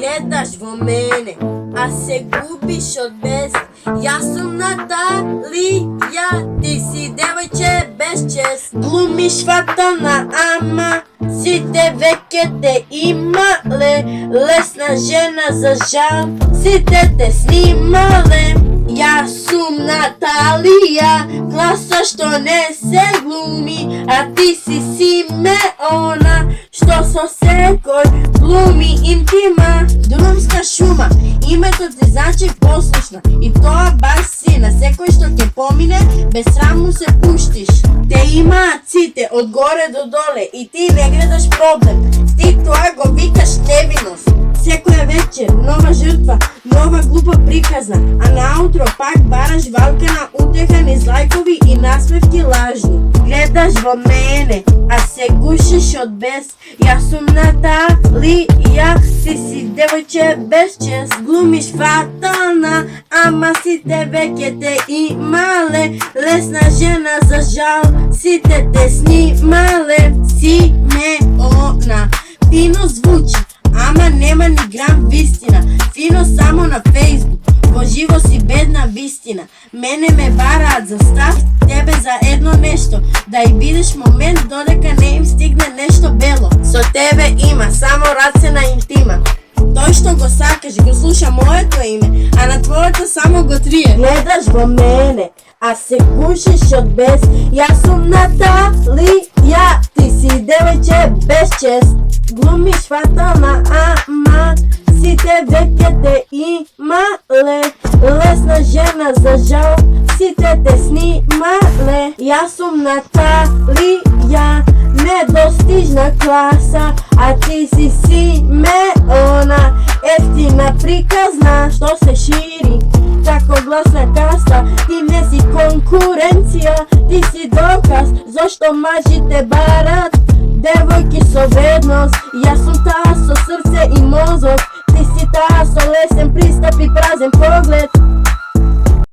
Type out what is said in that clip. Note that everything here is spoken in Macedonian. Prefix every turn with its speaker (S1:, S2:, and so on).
S1: Гледаш во мене, а се губиш од без. Јас сум Наталија, ти си девојче без чест. Глумиш фатална, ама сите веќе те имале. Лесна жена за жал, сите те снимале. Јас сум Наталија, класа што не се глуми, а ти си Симеона, што со секој глуми интима. Друмска шума, името ти значи послушна, и тоа баш си на секој што ќе помине, без сраму се пуштиш. Те имаат сите од горе до доле и ти не гледаш проблем, ти тоа го викаш невиност. Секоја вечер нова жртва, нова глупа приказна, а наутро пак бараш валка на утеха низ лајкови и насмевки лажни. Гледаш во мене, а се гушиш од бес. Јас сум Наталија, ти си девојче без чест. Глумиш фатална, ама сите веќе те имале. Лесна жена за жал, сите те снимале. Симеона, фино звучи, ама нема ни грам вистина. Фино само на Facebook, во живо си бедна вистина. Мене ме бараат за став, тебе за едно нешто, да и видиш момент додека не им стигне нешто бело. Со тебе има само раце на интима. Тој што го сакаш го слуша моето име, а на твоето само го трие. Гледаш во мене, а се гушиш од бес. Јас сум Наталија, ти си девојче без чест. Глумиш фатална, ама сите веќе те имале. Лесна жена за жал, сите те снимале. Јас сум Наталија, недостижна класа, а ти си Симеона, ефтина приказна што се шири како гласна каста. Ти не си конкуренција, ти си доказ зошто мажите барат девојки со вредност. Јас сум таа со срце и мозок, ти си таа со лесен пристап и празен поглед.